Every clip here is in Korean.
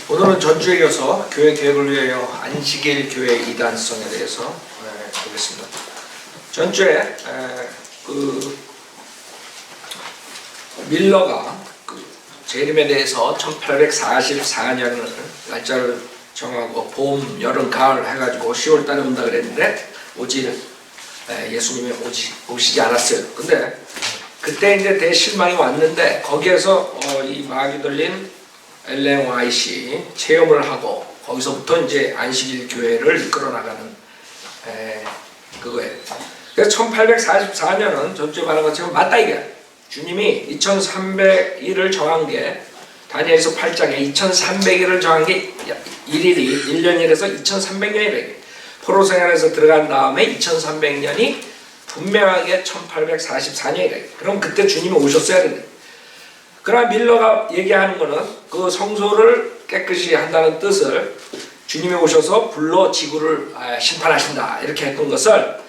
오늘은 전주에 이어서 교회 계획을 위하여 안식일 교회 이단성에 대해서 보겠습니다. 전주에 밀러가 재림에 대해서 1844년을 날짜를 정하고 봄, 여름, 가을 해가지고 10월달에 온다 그랬는데 예수님이 오시지 않았어요. 근데 그때 이제 대실망이 왔는데 거기에서 이 마귀 들린 엘렌 화이트이 체험을 하고 거기서부터 이제 안식일 교회를 이끌어 나가는 그거예요. 그래서 1844년은 전주에 말한 것처럼 맞다 이게. 주님이 2300일을 정한 게 다니엘서 8장에 2300일을 정한 게 1년이라서 2300년이래. 포로 생활에서 들어간 다음에 2300년이 분명하게 1844년이래. 그럼 그때 주님이 오셨어야 되는데. 그러나 밀러가 얘기하는 것은 그 성소를 깨끗이 한다는 뜻을 주님이 오셔서 불러 지구를 심판하신다 이렇게 했던 것을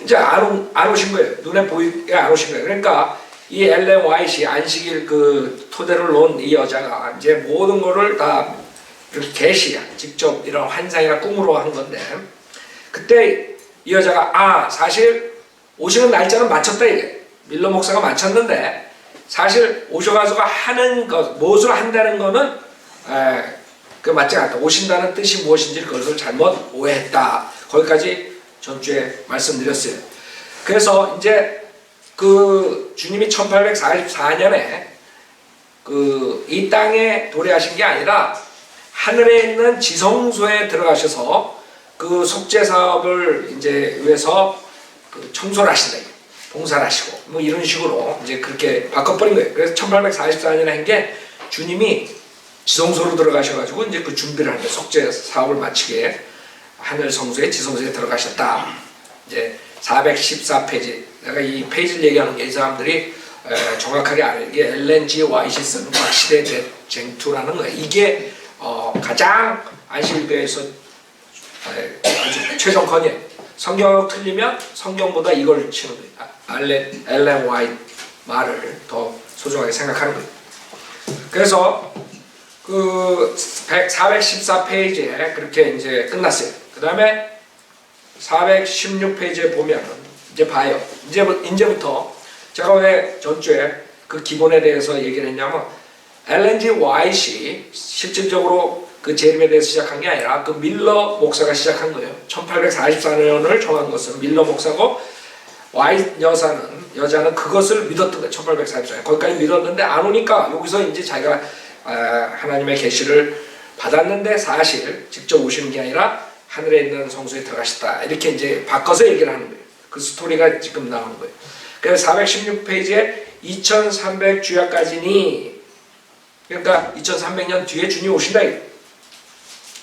이제 안 오신 거예요. 눈에 보이게 안 오신 거예요. 그러니까 이 엘렌 화이트이 안식일 그 토대를 놓은 이 여자가 이제 모든 거를 다 이렇게 계시야 직접 이런 환상이나 꿈으로 한 건데 그때 이 여자가 사실 오시는 날짜는 맞췄다 이게. 밀러 목사가 맞췄는데 사실 오셔가지고 하는 것, 무엇을 한다는 거는 그 맞지 않다. 오신다는 뜻이 무엇인지 그것을 잘못 오해했다. 거기까지 전주에 말씀드렸어요. 그래서 이제 그 주님이 1844년에 이 땅에 도래하신 게 아니라 하늘에 있는 지성소에 들어가셔서 그 속죄 사업을 이제 위해서 청소를 하신다. 봉사를 하시고 뭐 이런 식으로 이제 그렇게 바꿔버린 거예요. 그래서 1844년에 한 게 주님이 지성소로 들어가셔가지고 이제 그 준비를 하는 거예요. 속죄 사업을 마치게 하늘 성소에 지성소에 들어가셨다. 이제 414페이지. 내가 이 페이지를 얘기하는 게 이 사람들이 정확하게 알아요. 이게 엘렌 G 화이트이 쓴 곽시대 쟁투라는 거예요. 이게 가장 안식일교에서 아주 최종컨이에요. 성경하고 틀리면 성경보다 이걸 치는 거예요. 엘렌 화이트 말을 더 소중하게 생각하는 거예요. 그래서 그 414페이지에 그렇게 이제 끝났어요. 그 다음에 416페이지에 보면은 이제 봐요. 이제부터 제가 왜 전주에 그 기본에 대해서 얘기를 했냐면 엘렌 G 화이트이 실질적으로 그 재림에 대해서 시작한 게 아니라 그 밀러 목사가 시작한 거예요. 1844년을 정한 것은 밀러 목사고 화이트 여자는 그것을 믿었던 거예요. 1844년 거기까지 믿었는데 안 오니까 여기서 이제 자기가 하나님의 계시를 받았는데 사실 직접 오시는 게 아니라 하늘에 있는 성소에 들어가셨다 이렇게 이제 바꿔서 얘기를 하는 거예요. 그 스토리가 지금 나오는 거예요. 그래서 416페이지에 2300주야까지니 그러니까 2300년 뒤에 주님이 오신다.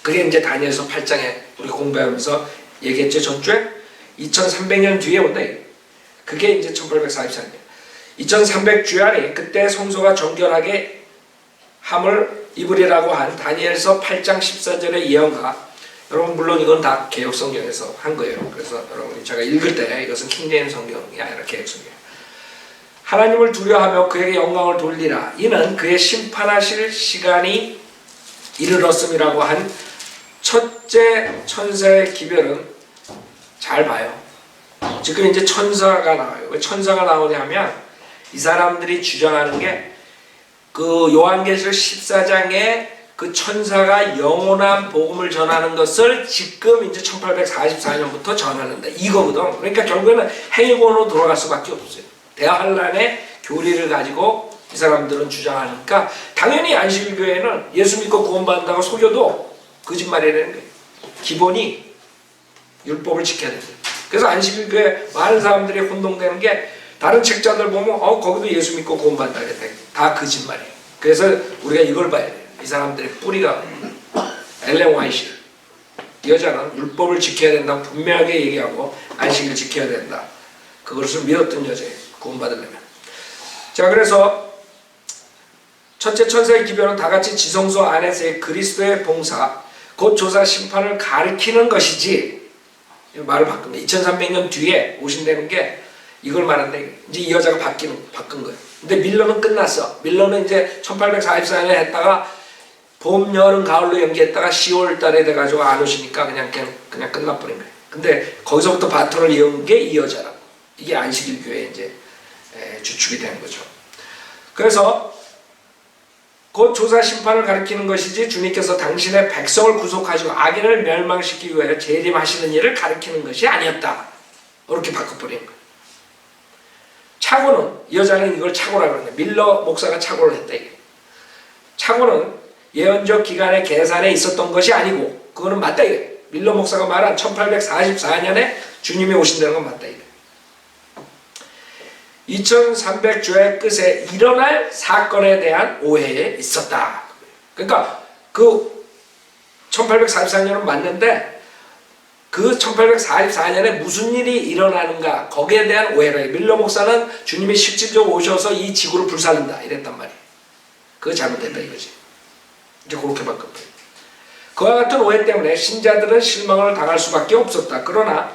그게 이제 다니엘서 8장에 우리 공부하면서 얘기했죠. 전주에 2300년 뒤에 온다. 그게 이제 1844년. 2300주야니 그때 성소가 정결하게 함을 입으리라고 한 다니엘서 8장 14절의 예언가. 여러분 물론 이건 다 개역성경에서 한 거예요. 그래서 여러분 제가 읽을 때 이것은 킹제임스 성경이 아니라 개역성경이에요. 하나님을 두려워하며 그에게 영광을 돌리라. 이는 그의 심판하실 시간이 이르렀음이라고 한 첫째 천사의 기별은 잘 봐요. 지금 이제 천사가 나와요. 왜 천사가 나오냐 하면 이 사람들이 주장하는 게 그 요한계시록 14장에 그 천사가 영원한 복음을 전하는 것을 지금 이제 1844년부터 전하는데 이거거든. 그러니까 결국에는 해이곤으로 돌아갈 수밖에 없어요. 대한란의 교리를 가지고 이 사람들은 주장하니까 당연히 안식일교회는 예수 믿고 구원받는다고 속여도 거짓말이라는 거예요. 기본이 율법을 지켜야 된다. 그래서 안식일교회 많은 사람들이 혼동되는 게 다른 책자들 보면 거기도 예수 믿고 구원받는다 그랬다. 다 거짓말이에요. 그래서 우리가 이걸 봐야 돼요. 이 사람들의 뿌리가 엘렌 화이트 이 여자는 율법을 지켜야 된다고 분명하게 얘기하고 안식일을 지켜야 된다. 그것을 믿었던 여자예요. 구원받으려면. 자, 그래서 첫째 천사의 기별은 다같이 지성소 안에서의 그리스도의 봉사 곧 조사 심판을 가리키는 것이지 말을 바꾼 거예요. 2300년 뒤에 오신다는 게 이걸 말하는데 이제 이 여자가 바꾼 거예요. 근데 밀러는 끝났어. 밀러는 이제 1844년에 했다가 봄, 여름, 가을로 연기했다가 10월 달에 돼가지고 안 오시니까 그냥 끝나버린 거예요. 근데 거기서부터 바톤을 이은 게 이어져라고. 이게 안식일 교회의 이제 주축이 되는 거죠. 그래서 곧 조사 심판을 가리키는 것이지 주님께서 당신의 백성을 구속하시고 악인을 멸망시키기 위해 재림하시는 일을 가리키는 것이 아니었다. 이렇게 바꿔버린 거예요. 착오는, 이 여자는 이걸 착오라고 그러는데 밀러 목사가 착오를 했다. 이게. 착오는 예언적 기간의 계산에 있었던 것이 아니고 그거는 맞다 이거예요. 밀러 목사가 말한 1844년에 주님이 오신다는 건 맞다 이거예요. 2300주의 끝에 일어날 사건에 대한 오해에 있었다. 그러니까 그 1844년은 맞는데 그 1844년에 무슨 일이 일어나는가 거기에 대한 오해라. 밀러 목사는 주님이 실질적으로 오셔서 이 지구를 불살른다 이랬단 말이에요. 그거 잘못됐다 이거지. 이제 그렇게 바꿨어요. 그와 같은 오해 때문에 신자들은 실망을 당할 수밖에 없었다. 그러나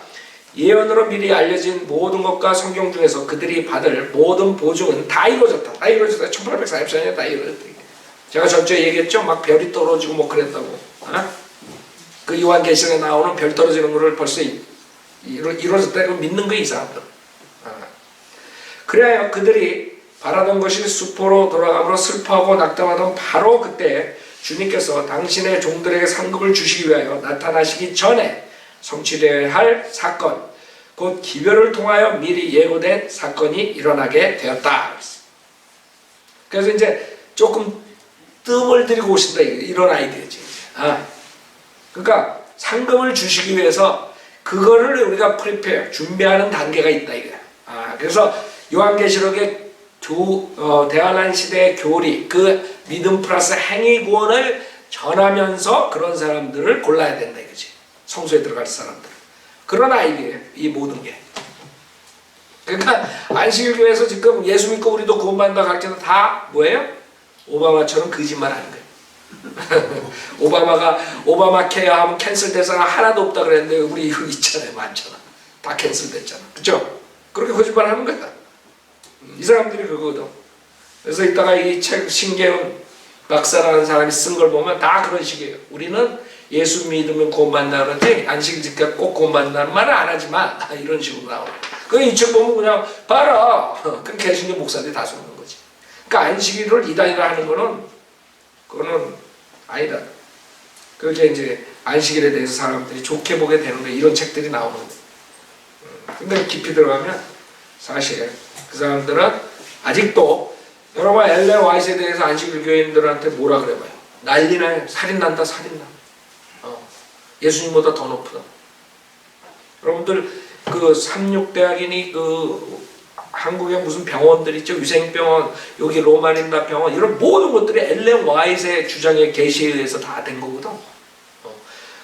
예언으로 미리 알려진 모든 것과 성경 중에서 그들이 받을 모든 보증은 다 이루어졌다. 다 이루어졌다. 1844년에 다 이루어졌다. 제가 전주에 얘기했죠. 막 별이 떨어지고 뭐 그랬다고. 그 요한계시록에 나오는 별 떨어지는 거를 벌써 이루어졌다고 믿는 거 이 사람들. 그래야 그들이 바라던 것이 수포로 돌아감으로 슬퍼하고 낙담하던 바로 그때 주님께서 당신의 종들에게 상급을 주시기 위하여 나타나시기 전에 성취되어야 할 사건, 곧 기별을 통하여 미리 예고된 사건이 일어나게 되었다. 그래서 이제 조금 뜸을 들이고 오신다. 이런 아이디어지. 그러니까 상급을 주시기 위해서 그거를 우리가 프리페어, 준비하는 단계가 있다. 이거야. 그래서 요한계시록의 대환란 시대의 교리, 그 믿음 플러스 행위 구원을 전하면서 그런 사람들을 골라야 된다 이거지. 성소에 들어갈 사람들. 그런 아이디어예요. 이 모든 게. 그러니까 안식일 교회에서 지금 예수 믿고 우리도 구원받는다 가르치는 다 뭐예요? 오바마처럼 거짓말 하는 거예요. 오바마 케어 하면 캔슬 대사가 하나도 없다 그랬는데 우리 이거 있잖아요. 많잖아. 다 캔슬 됐잖아. 그죠? 그렇게 거짓말 하는 거야. 이 사람들이 그거거든. 그래서 이따가 이 책 신계훈 박사라는 사람이 쓴 걸 보면 다 그런 식이에요. 우리는 예수 믿으면 구원받는다 그러지 안식일 지켜 꼭 구원받는다는 말은 안 하지만 이런 식으로 나와요. 이 책 보면 그냥 봐라. 그 개신교 목사들이 다 속는 거지. 그러니까 안식일을 이단이라 하는 거는 그거는 아니다. 그렇게 이제 안식일에 대해서 사람들이 좋게 보게 되는 거예요. 이런 책들이 나오는 거예요. 근데 깊이 들어가면 사실 그 사람들은 아직도 여러분 엘레 와이트에 대해서 안식일 교인들한테 뭐라 그래봐요. 난리나요. 살인난다 살인나. 예수님보다 더 높다. 여러분들 그 삼육대학이니 그 한국에 무슨 병원들 있죠. 위생병원, 여기 로마린다 병원 이런 모든 것들이 엘렌 와이트의 주장의 계시에 의해서 다 된 거거든.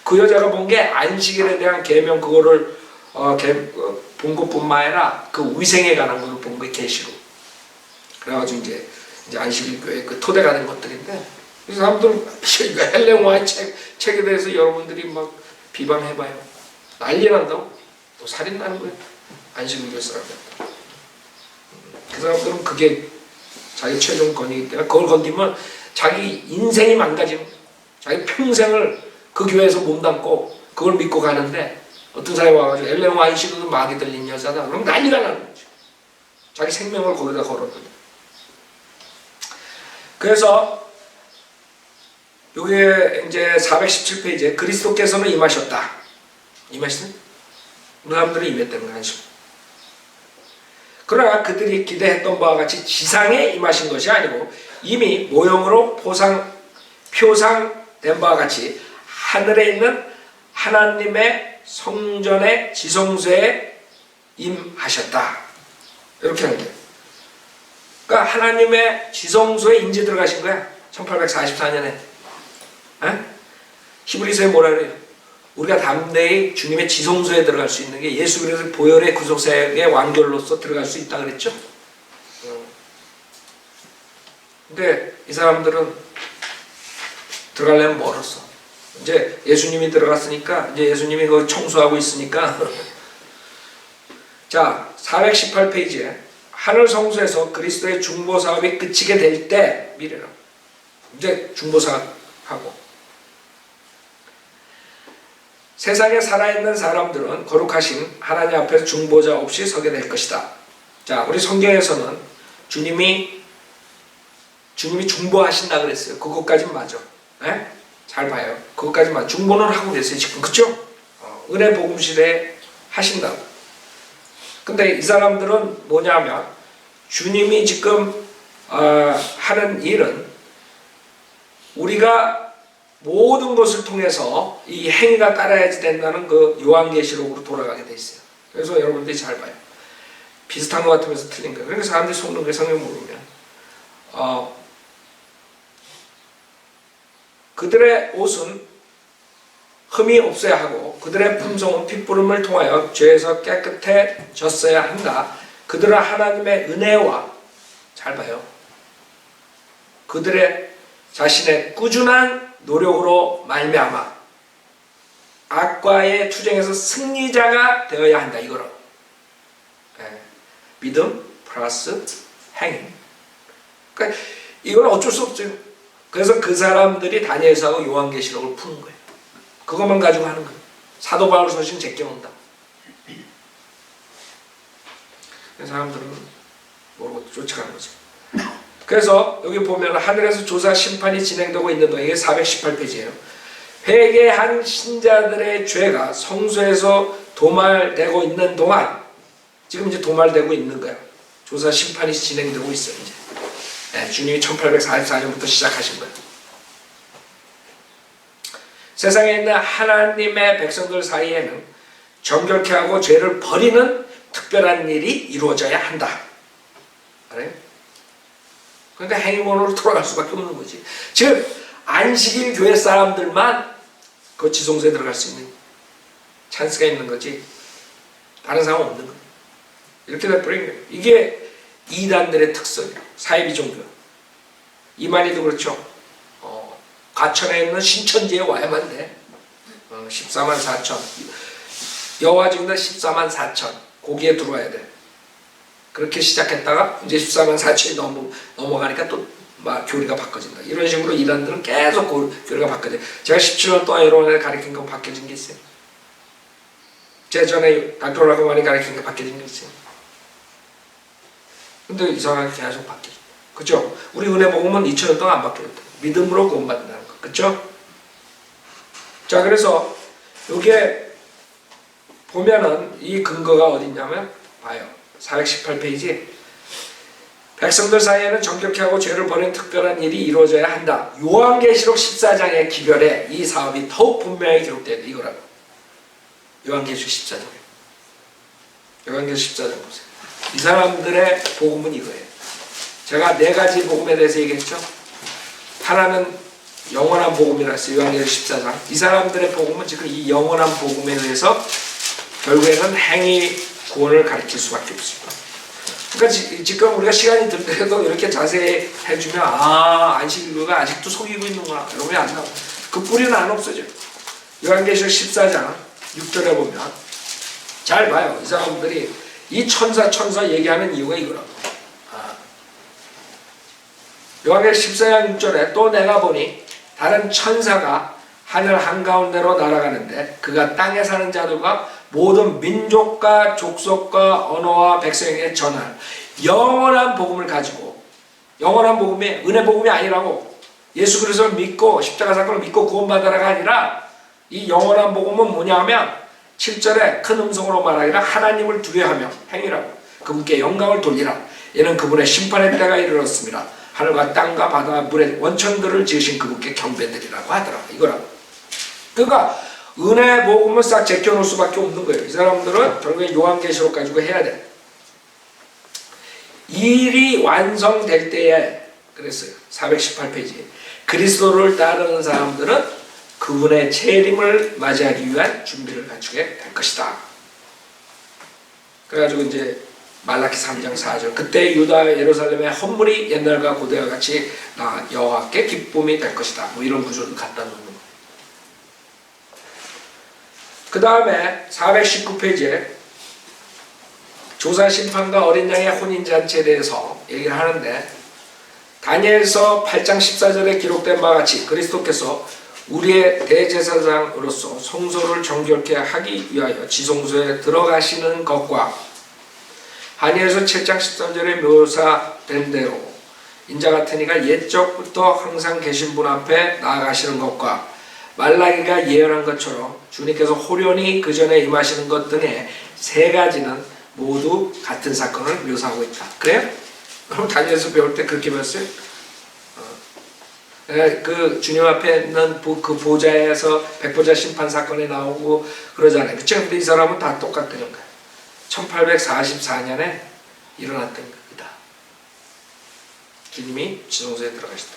그 여자가 본 게 안식일에 대한 계명 그거를 본 것뿐만 아니라 그 위생에 관한 걸 본 게 계시로. 그래가지고 이제 안식일 교회 그 토대가 된 것들인데 이 사람들은 엘렌 와이트 책에 대해서 여러분들이 막 비방해봐요. 난리 난다고. 또 살인 나는 거예요. 안식일 교회 사람들. 그 사람들은 그게 자기 최종 권위이기 때문에 그걸 건드리면 자기 인생이 망가지는 거예요. 자기 평생을 그 교회에서 몸담고 그걸 믿고 가는데 어떤 사람이 와가지고 엘렌 와이트도 마귀 들린 여자다. 그럼 난리가 나는 거죠. 자기 생명을 거기다 걸었는데. 그래서 요게 이제 417페이지에 그리스도께서는 임하셨다. 임하시는? 그 사람들은 임했다는 거야. 그러나 그들이 기대했던 바와 같이 지상에 임하신 것이 아니고 이미 모형으로 표상된 바와 같이 하늘에 있는 하나님의 성전의 지성소에 임하셨다. 이렇게 하는 거예요. 그러니까 하나님의 지성소에 인제 들어가신 거야. 1844년에. 히브리서에 뭐라 그래요? 우리가 담대히 주님의 지성소에 들어갈 수 있는 게 예수 그리스도의 보혈의 구속사역의 완결로서 들어갈 수 있다 그랬죠? 근데 이 사람들은 들어가려면 멀었어. 이제 예수님이 들어갔으니까 이제 예수님이 그 청소하고 있으니까 자 418페이지에 하늘 성소에서 그리스도의 중보 사업이 그치게 될 때 미래라. 이제 중보 사업 하고, 세상에 살아있는 사람들은 거룩하신 하나님 앞에서 중보자 없이 서게 될 것이다. 자, 우리 성경에서는 주님이 중보하신다 그랬어요. 그것까진 맞아. 네? 잘 봐요. 그것까진 맞아. 중보는 하고 계세요 지금. 그쵸? 은혜 복음실에 하신다고. 근데 이 사람들은 뭐냐면 주님이 지금 하는 일은 우리가 모든 것을 통해서 이 행위가 따라야지 된다는 그 요한계시록으로 돌아가게 돼 있어요. 그래서 여러분들이 잘 봐요. 비슷한 것 같으면서 틀린 거예요. 그러니까 사람들이 속는 게 성경 모르면 그들의 옷은 흠이 없어야 하고 그들의 품성은 핏부름을 통하여 죄에서 깨끗해졌어야 한다. 그들은 하나님의 은혜와 잘 봐요. 그들의 자신의 꾸준한 노력으로 말미암아 악과의 투쟁에서 승리자가 되어야 한다. 이거로 믿음 플러스 행위. 그러니까 이건 어쩔 수 없죠. 그래서 그 사람들이 다니엘서하고 요한계시록을 푸는 거예요. 그것만 가지고 하는 거예요. 사도 바울 서신 제껴놓는다. 그 사람들은 모르고 쫓아가는 거죠. 그래서 여기 보면 하늘에서 조사 심판이 진행되고 있는 동안 이게 418페이지예요. 회개한 신자들의 죄가 성소에서 도말되고 있는 동안 지금 이제 도말되고 있는 거예요. 조사 심판이 진행되고 있어요. 이제. 네, 주님이 1844년부터 시작하신 거예요. 세상에 있는 하나님의 백성들 사이에는 정결케 하고 죄를 버리는 특별한 일이 이루어져야 한다. 알아요? 그러니까 행위원으로 돌아갈 수밖에 없는 거지. 즉 안식일 교회 사람들만 그 지성소에 들어갈 수 있는 찬스가 있는 거지 다른 사람 없는 거예요. 이렇게 돼버린 거예요. 이게 이단들의 특성이에요. 사이비 종교. 이만희도 그렇죠. 과천에 있는 신천지에 와야만 돼. 14만 4천. 여호와 증인 14만 4천. 거기에 들어와야 돼. 그렇게 시작했다가 이제 14만 4천이 넘어가니까 또 막 교리가 바꿔진다. 이런 식으로 이단들은 계속 교리가 바뀌어져요. 제가 17년 동안 여러분을 가르친 거 바뀌어진 게 있어요. 제 전에 닥터라고 많이 가르친 게 바뀌어진 게 있어요. 근데 이상하게 계속 바뀌어요. 그죠? 우리 은혜 복음은 2000년 동안 안 바뀌었다. 믿음으로 구원받는다는 거. 그죠? 자, 그래서 요게 보면은 이 근거가 어딨냐면 봐요. 418페이지. 백성들 사이에는 정결케 하고 죄를 버리는 특별한 일이 이루어져야 한다. 요한계시록 14장의 기별에 이 사업이 더욱 분명히 기록되어 있다. 이거라고. 요한계시록 14장. 요한계시록 14장 보세요. 이 사람들의 복음은 이거예요. 제가 4가지 복음에 대해서 얘기했죠. 하나는 영원한 복음이라 했어요. 요한계시록 14장. 이 사람들의 복음은 지금 이 영원한 복음에 대해서 결국에는 행위 구원을 가르칠 수밖에 없습니다. 그러니까 지금 우리가 시간이 들 때도 이렇게 자세히 해주면 안식일교가 아직도 속이고 있는구나. 여러분이 안다고. 그 뿌리는 안 없어져. 요한계시록 14장 6절에 보면 잘 봐요. 이 사람들이 이 천사 얘기하는 이유가 이거라고. 요한계시록 14장 6절에 또 내가 보니 다른 천사가 하늘 한가운데로 날아가는데 그가 땅에 사는 자들과 모든 민족과 족속과 언어와 백성에게 전할 영원한 복음을 가지고, 영원한 복음이 은혜 복음이 아니라고, 예수 그리스도를 믿고 십자가 사건을 믿고 구원받아라가 아니라 이 영원한 복음은 뭐냐면 7절에 큰 음성으로 말하기를 하나님을 두려워하며 행위라고 그분께 영광을 돌리라. 이는 그분의 심판의 때가 이르렀습니다. 하늘과 땅과 바다와 물의 원천들을 지으신 그분께 경배드리라고 하더라. 이거라고. 그러니까 은혜 복음을 싹 제껴놓을 수밖에 없는 거예요. 이 사람들은 결국에 요한계시록 가지고 해야 돼. 일이 완성될 때에 그랬어요. 418페이지. 그리스도를 따르는 사람들은 그분의 재림을 맞이하기 위한 준비를 갖추게 될 것이다. 그래가지고 이제 말라기 3장 4절. 그때 유다 예루살렘의 헌물이 옛날과 고대와 같이 나 여호와께 기쁨이 될 것이다. 뭐 이런 구절을 갖다 놓는 거예요. 그 다음에 419페이지에 조사 심판과 어린 양의 혼인잔치에 대해서 얘기를 하는데 다니엘서 8장 14절에 기록된 바와 같이 그리스도께서 우리의 대제사장으로서 성소를 정결케 하기 위하여 지성소에 들어가시는 것과 다니엘서 7장 13절에 묘사된 대로 인자 같은 이가 옛적부터 항상 계신 분 앞에 나아가시는 것과 말라기가 예언한 것처럼 주님께서 호련히 그 전에 임하시는 것 등의 세 가지는 모두 같은 사건을 묘사하고 있다. 그래요? 그럼 다니엘서 배울 때 그렇게 배웠어요? 그 주님 앞에 있는 그 보좌에서 백보자 심판 사건이 나오고 그러잖아요. 그쵸? 근데 이 사람은 다 똑같다는 거예요. 1844년에 일어났던 겁니다. 주님이 지성소에 들어가시다.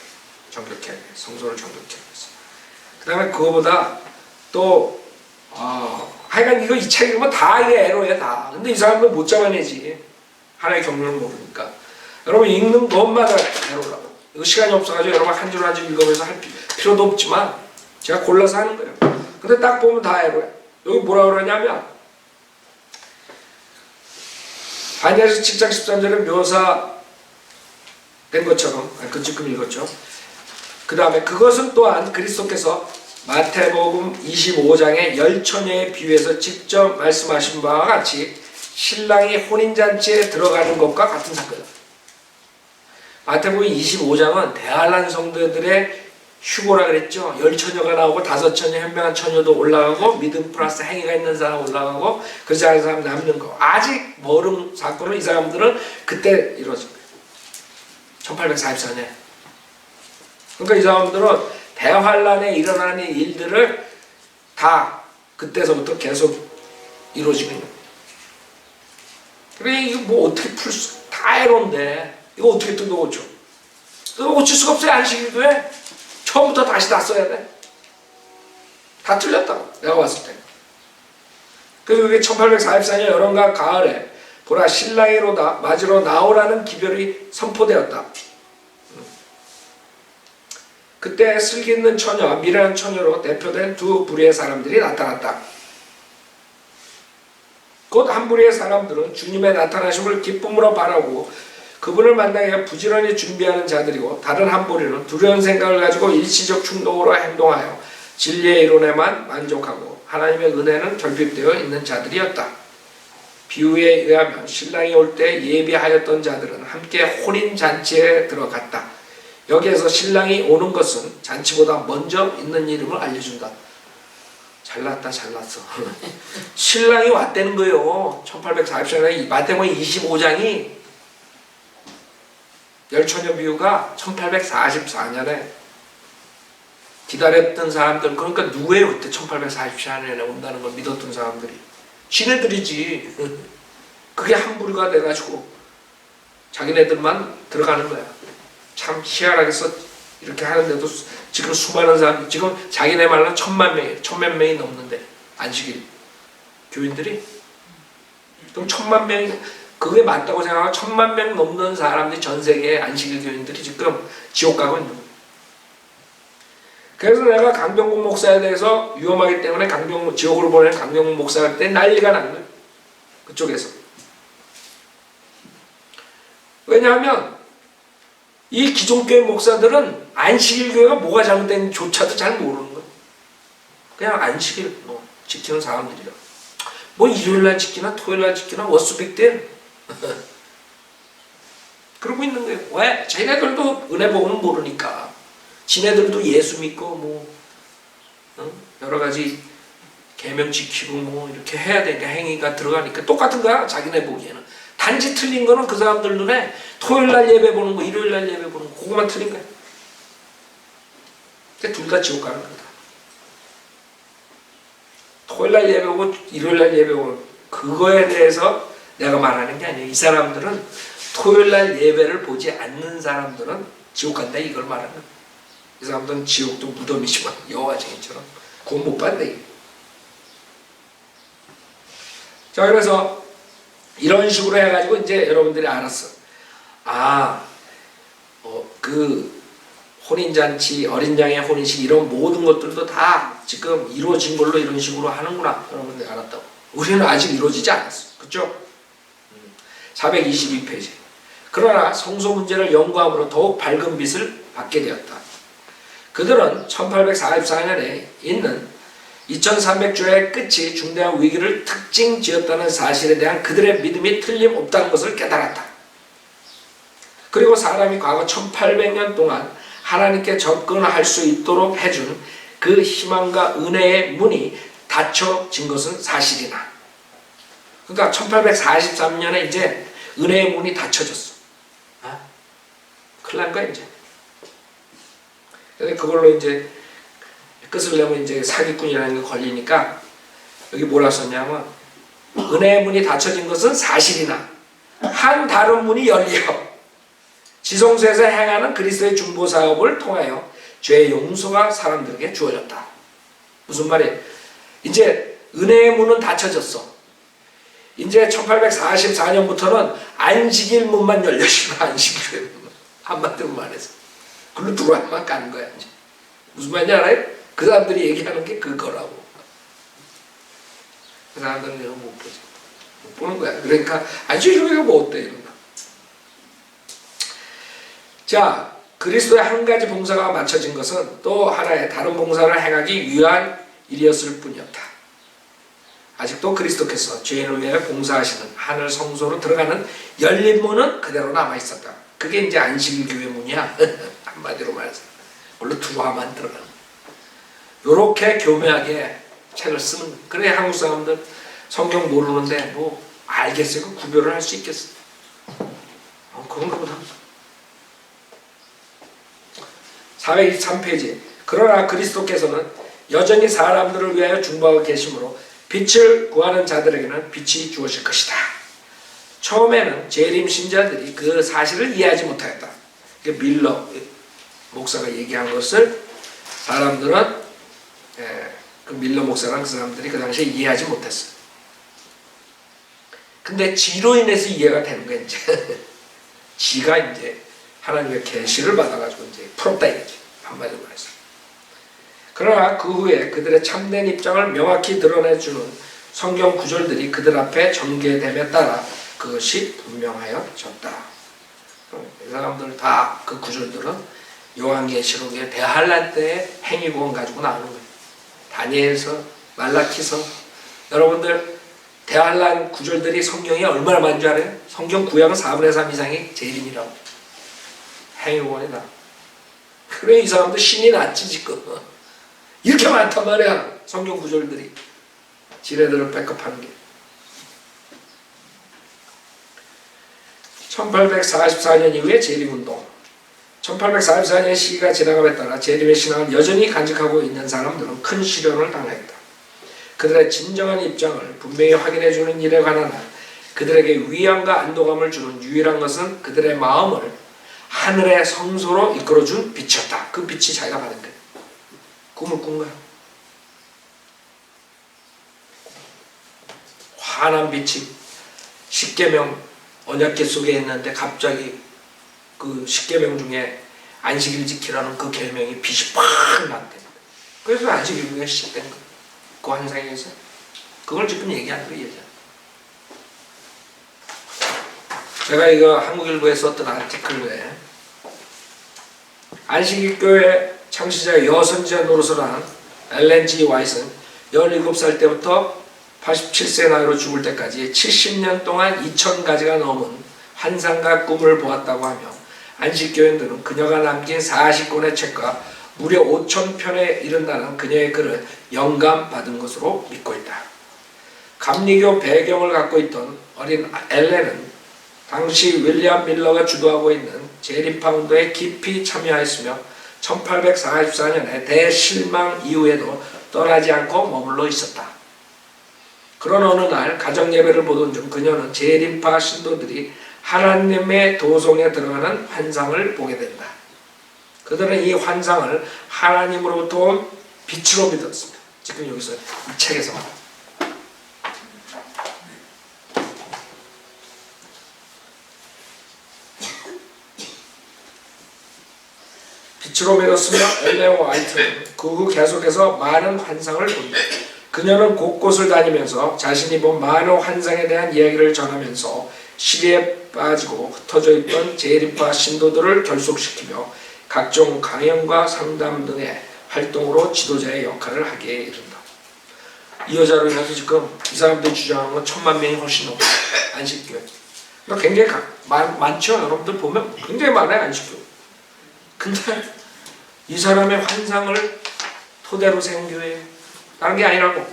정결케 하게, 성소를 정결케 하겠어요. 그 다음에 그거보다 또 하여간 이거 이 책 읽으면 다 이게 에러야 다. 근데 이 사람은 못 잡아내지. 하나의 경륜을 모르니까. 여러분 읽는 것마다 에러라고. 이거 시간이 없어가지고 여러분 한 줄 한 줄 읽으면서 할 필요도 없지만 제가 골라서 하는 거예요. 근데 딱 보면 다 에러야. 여기 뭐라 그러냐면 다니엘서 7장 13절에 묘사된 것처럼 그 지금 읽었죠. 그 다음에 그것은 또한 그리스도께서 마태복음 25장의 열처녀에 비유해서 직접 말씀하신 바와 같이 신랑이 혼인잔치에 들어가는 것과 같은 사건이다. 마태복음 25장은 대환란 성도들의 휴고라 그랬죠. 열처녀가 나오고 다섯 처녀, 현명한 처녀도 올라가고 믿음 플러스 행위가 있는 사람 올라가고 그렇지 않은 사람 남는 거. 아직 모르는 사건을 이 사람들은 그때 이루어진 거예요. 1844년. 그러니까 이 사람들은 대환란에 일어나는 일들을 다 그때서부터 계속 이루어지고 있는 거예요. 그래 이거 뭐 어떻게 풀 수? 다 에러인데 이거 어떻게 뜯어고쳐? 뜯어고칠 수가 없어요. 안식일교회. 처음부터 다시 다 써야 돼. 다 틀렸다고 내가 봤을 때. 그래서 그게 1844년 여름과 가을에 보라 신랑이로다 맞으러 나오라는 기별이 선포되었다. 그때 슬기 있는 처녀, 미련한 처녀로 대표된 두 부류의 사람들이 나타났다. 곧 한 부류의 사람들은 주님의 나타나심을 기쁨으로 바라고 그분을 만나기 위해 부지런히 준비하는 자들이고 다른 한 부류는 두려운 생각을 가지고 일시적 충동으로 행동하여 진리의 이론에만 만족하고 하나님의 은혜는 결핍되어 있는 자들이었다. 비유에 의하면 신랑이 올 때 예비하였던 자들은 함께 혼인잔치에 들어갔다. 여기에서 신랑이 오는 것은 잔치보다 먼저 있는 이름을 알려준다. 잘났다 잘났어. 신랑이 왔다는 거예요. 1844년에 마태복음 25장이 열처녀 비유가 1844년에 기다렸던 사람들 그러니까 누구예요 그때 1844년에 온다는 걸 믿었던 사람들이 지네들이지. 그게 한 부류가 돼가지고 자기네들만 들어가는 거야. 참 희한하게 이렇게 하는데도 지금 수많은 사람 지금 자기네 말로는 1000만 명이에요. 1000몇 명이 넘는데 안식일 교인들이 그럼 1000만 명이 그게 맞다고 생각하고 1000만 명 넘는 사람들이 전 세계의 안식일 교인들이 지금 지옥 가고 있는 거예요. 그래서 내가 강병국 목사에 대해서 위험하기 때문에 지옥으로 보내는 강병국 목사할 때 난리가 난 거예요. 그쪽에서. 왜냐하면 이 기존교회 목사들은 안식일 교회가 뭐가 잘못된지조차도 잘 모르는 거예요. 그냥 안식일 지키는 사람들이라. 뭐 일요일날 지키나 토요일날 지키나 what's big deal? 그러고 있는 거예요. 왜? 자기네들도 은혜 복음은 모르니까. 지네들도 예수 믿고 여러 가지 계명 지키고 이렇게 해야 되니까 행위가 들어가니까 똑같은 거야. 자기네 보기에는. 단지 틀린 거는 그 사람들 눈에 토요일날 예배 보는 거, 일요일날 예배 보는 거 그거만 틀린 거야. 둘 다 지옥 가는 거다. 토요일날 예배 보고 일요일날 예배 보고 그거에 대해서 내가 말하는 게 아니에요. 이 사람들은 토요일날 예배를 보지 않는 사람들은 지옥 간다 이걸 말하는 거예요. 이 사람들은 지옥도 무덤이지만 여호와쟁이처럼 구원 못 받네. 자 그래서 이런 식으로 해가지고 이제 여러분들이 알았어. 그 혼인잔치, 어린 양의 혼인식 이런 모든 것들도 다 지금 이루어진 걸로 이런 식으로 하는구나. 여러분들이 알았다고. 우리는 아직 이루어지지 않았어. 그쵸? 422페이지. 그러나 성소 문제를 연구함으로 더욱 밝은 빛을 받게 되었다. 그들은 1844년에 있는 2300주의 끝이 중대한 위기를 특징 지었다는 사실에 대한 그들의 믿음이 틀림없다는 것을 깨달았다. 그리고 사람이 과거 1800년 동안 하나님께 접근할 수 있도록 해준 그 희망과 은혜의 문이 닫혀진 것은 사실이나. 그러니까 1843년에 이제 은혜의 문이 닫혀졌어. 큰일 난 거야, 이제. 그걸로 이제 끝을 내면 이제 사기꾼이라는 게 걸리니까 여기 뭐라 썼냐면 은혜의 문이 닫혀진 것은 사실이나 한 다른 문이 열려 지성소에서 행하는 그리스도의 중보 사업을 통하여 죄의 용서가 사람들에게 주어졌다. 무슨 말이에요? 이제 은혜의 문은 닫혀졌어. 이제 1844년부터는 안식일 문만 열려지고 안식일의 문. 한마디로 말해서 글로 들어와만 가는 거야. 이제. 무슨 말인지 알아요? 그 사람들이 얘기하는 게 그거라고. 그 사람들은 이거 못 보지. 못 보는 거야. 그러니까 안식일이가 뭐 어때 이런 거. 자, 그리스도의 한 가지 봉사가 맞춰진 것은 또 하나의 다른 봉사를 행하기 위한 일이었을 뿐이었다. 아직도 그리스도께서 죄인을 위해 봉사하시는 하늘 성소로 들어가는 열린 문은 그대로 남아있었다. 그게 이제 안식일 교회 문이야. 한마디로 말해서. 물론 들어와만 들어가는. 요렇게 교묘하게 책을 쓰는. 그래 한국 사람들 성경 모르는데 뭐 알겠어요? 그 구별을 할 수 있겠어? 그런가 보다. 423페이지. 그러나 그리스도께서는 여전히 사람들을 위하여 중보하고 계시므로 빛을 구하는 자들에게는 빛이 주어질 것이다. 처음에는 재림 신자들이 그 사실을 이해하지 못하였다. 밀러 목사가 얘기한 것을 사람들은 그 밀러 목사랑 그 사람들이 그 당시에 이해하지 못했어요. 근데 지로 인해서 이해가 되는 거야 이제. 지가 이제 하나님의 계시를 받아가지고 이제 풀었다 이거지. 한마디로 말해서. 그러나 그 후에 그들의 참된 입장을 명확히 드러내주는 성경 구절들이 그들 앞에 전개됨에 따라 그것이 분명하여졌다. 이 사람들 다 그 구절들은 요한계시록의 대환란 때의 행위구원 가지고 나오는 거예요. 다니엘서, 말라키서. 여러분들 대환란 구절들이 성경이 얼마나 많은 줄 알아요? 성경 구약은 4분의 3 이상이 재림이라고. 행위구원이다. 그래 이 사람도 신이 났지 지금. 이렇게 많단 말이야. 성경 구절들이. 지네들을 백업하는 게. 1844년 이후에 재림운동. 1844년 시기가 지나감에 따라 재림의 신앙을 여전히 간직하고 있는 사람들은 큰 시련을 당했다. 그들의 진정한 입장을 분명히 확인해주는 일에 관한 한 그들에게 위안과 안도감을 주는 유일한 것은 그들의 마음을 하늘의 성소로 이끌어준 빛이었다. 그 빛이 자기가 받은 거야. 꿈을 꾼 거야. 환한 빛이 십계명 언약궤 속에 있는데 갑자기 그 십계명 중에 안식일 지키라는 그 계명이 빛이 팍 났대. 그래서 안식일이 시작된 거야. 그 환상에서. 그걸 지금 얘기하는 거예요. 제가 이거 한국일보에 썼던 아티클에 안식일교회 창시자 여선지자 노릇을 한 엘렌 G. 와이트는 17살 때부터 87세 나이로 죽을 때까지 70년 동안 2000가지가 넘은 환상과 꿈을 보았다고 하며 안식교인들은 그녀가 남긴 40권의 책과 무려 5000편에 이른다는 그녀의 글을 영감받은 것으로 믿고 있다. 감리교 배경을 갖고 있던 어린 엘렌은 당시 윌리엄 밀러가 주도하고 있는 재림파운드에 깊이 참여하였으며 1844년에 대실망 이후에도 떠나지 않고 머물러 있었다. 그런 어느 날 가정예배를 보던 중 그녀는 재림파 신도들이 하나님의 도성에 들어가는 환상을 보게 된다. 그들은 이 환상을 하나님으로부터 온 빛으로 믿었습니다. 지금 여기서 이 책에서 말합니다. 빛으로 믿었으며 엘렌 화이트는 그 후 계속해서 많은 환상을 본다. 그녀는 곳곳을 다니면서 자신이 본 많은 환상에 대한 이야기를 전하면서 시리에 빠지고 흩어져 있던 재림파 신도들을 결속시키며 각종 강연과 상담 등의 활동으로 지도자의 역할을 하기에 이른다. 이 여자로 인해서 지금 이 사람들이 주장하는 건 1000만 명이 훨씬 넘어요. 안식교회. 그러니까 굉장히 많죠. 여러분들 보면 굉장히 많아요. 안식교회. 근데 이 사람의 환상을 토대로 세운 교회예요. 다른 게 아니라고.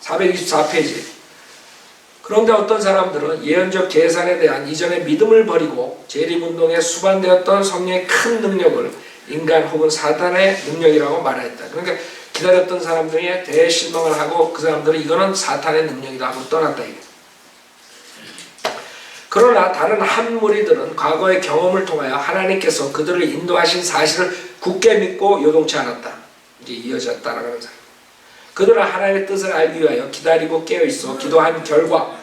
424페이지. 그런데 어떤 사람들은 예언적 계산에 대한 이전의 믿음을 버리고 재림운동에 수반되었던 성령의 큰 능력을 인간 혹은 사단의 능력이라고 말했다. 그러니까 기다렸던 사람들이 대실망을 하고 그 사람들은 이거는 사탄의 능력이다 하고 떠났다. 이게. 그러나 다른 한 무리들은 과거의 경험을 통하여 하나님께서 그들을 인도하신 사실을 굳게 믿고 요동치 않았다. 이제 이 여자 따라가는 사람. 그들은 하나님의 뜻을 알기 위하여 기다리고 깨어있어 기도한 결과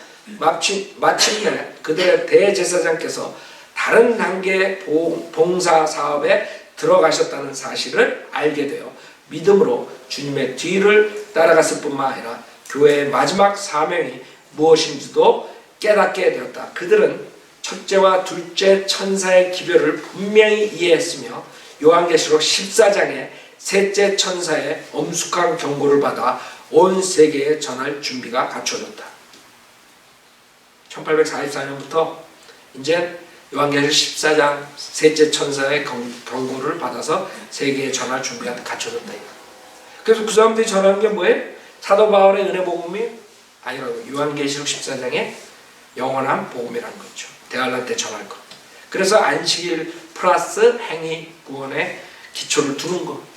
마침내 그들의 대제사장께서 다른 단계의 봉사 사업에 들어가셨다는 사실을 알게 되어 믿음으로 주님의 뒤를 따라갔을 뿐만 아니라 교회의 마지막 사명이 무엇인지도 깨닫게 되었다. 그들은 첫째와 둘째 천사의 기별을 분명히 이해했으며 요한계시록 14장에 셋째 천사의 엄숙한 경고를 받아 온 세계에 전할 준비가 갖춰졌다. 1844년부터 이제 요한계시록 14장 셋째 천사의 경고를 받아서 세계에 전할 준비가 갖춰졌다. 그래서 그 사람들이 전하는 게 뭐예요? 사도 바울의 은혜 복음이 아니라고. 요한계시록 14장에 영원한 복음이라는 거죠. 대환란 때 전할 것. 그래서 안식일 플러스 행위 구원의 기초를 두는 거.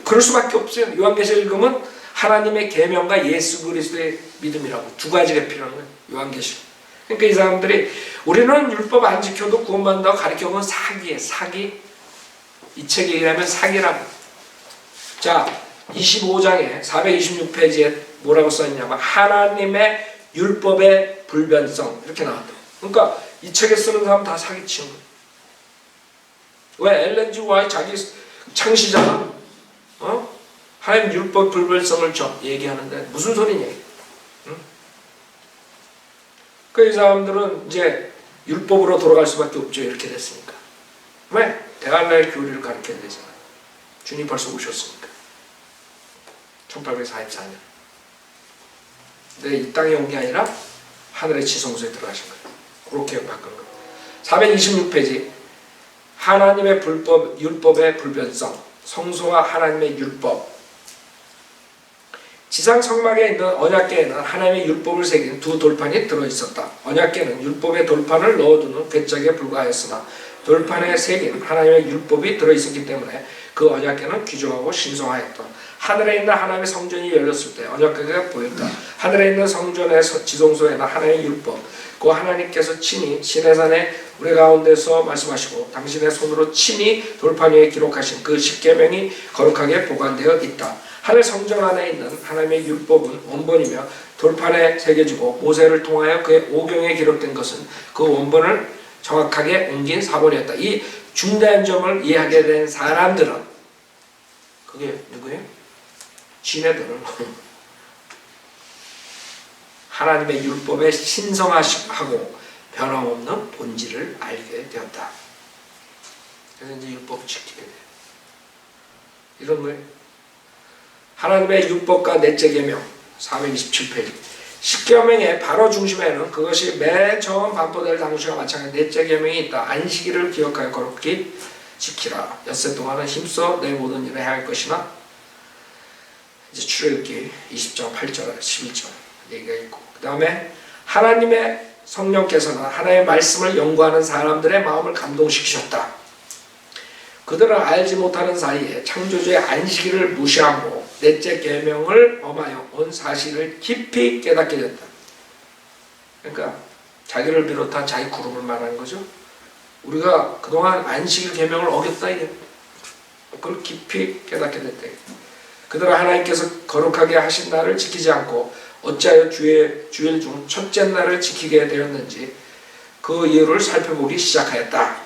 그럴 수밖에 없어요. 요한계시록 읽으면 하나님의 계명과 예수 그리스도의 믿음이라고 두 가지가 필요한 거예요. 요한계시록. 그러니까 이 사람들이 우리는 율법 안 지켜도 구원받는다고 가르쳐보면 사기예요. 사기. 이 책에 의하면 사기라고. 자, 25장에 426페이지에 뭐라고 써있냐면 하나님의 율법의 불변성 이렇게 나왔다. 그러니까 이 책에 쓰는 사람 다 사기치는 거예요. 왜? 엘렌 G. 화이트 자기 창시자가 하나님 율법 불변성을 얘기하는데 무슨 소리냐? 응? 그 이 사람들은 이제 율법으로 돌아갈 수밖에 없죠. 이렇게 됐으니까. 왜? 대할랄 교리를 가르쳐야 되잖아. 주님 벌써 오셨으니까. 1844년. 근데 이 땅에 온 게 아니라 하늘의 지성소에 들어가신 거예요. 그렇게 바꾼 거예요. 426페이지. 하나님의 율법의 불변성. 성소와 하나님의 율법. 지상 성막에 있는 언약궤에는 하나님의 율법을 새긴 두 돌판이 들어있었다. 언약궤는 율법의 돌판을 넣어두는 괴짝에 불과하였으나 돌판에 새긴 하나님의 율법이 들어있었기 때문에 그 언약궤는 귀중하고 신성하였다. 하늘에 있는 하나님의 성전이 열렸을 때 언약궤가 보였다. 하늘에 있는 성전의 지성소에는 하나님의 율법, 그 하나님께서 친히 시내산에 우리 가운데서 말씀하시고 당신의 손으로 친히 돌판 위에 기록하신 그 십계명이 거룩하게 보관되어 있다. 하늘 성전 안에 있는 하나님의 율법은 원본이며 돌판에 새겨지고 모세를 통하여 그의 오경에 기록된 것은 그 원본을 정확하게 옮긴 사본이었다. 이 중대한 점을 이해하게 된 사람들은 그게 누구예요? 지네들은 하나님의 율법의 신성하고 변함없는 본질을 알게 되었다. 그래서 이제 율법을 지키게 돼요. 이런 거예요. 하나님의 율법과 넷째 계명 427페이지. 십계명의 바로 중심에는 그것이 맨 처음 반포될 당시와 마찬가지 넷째 계명이 있다. 안식일을 기억하여 거룩히 지키라. 엿새 동안은 힘써 내 모든 일을 행할 것이나 이제 출애굽기 20장 8절 11절 얘기가 있고 그 다음에 하나님의 성령께서는 하나님의 말씀을 연구하는 사람들의 마음을 감동시키셨다. 그들은 알지 못하는 사이에 창조주의 안식일을 무시하고 넷째 계명을 범하여 온 사실을 깊이 깨닫게 됐다. 그러니까 자기를 비롯한 자기 그룹을 말하는 거죠. 우리가 그동안 안식일 계명을 어겼다 이게. 그걸 깊이 깨닫게 됐다. 그들은 하나님께서 거룩하게 하신 날을 지키지 않고 어찌하여 주일 중 첫째 날을 지키게 되었는지 그 이유를 살펴보기 시작하였다.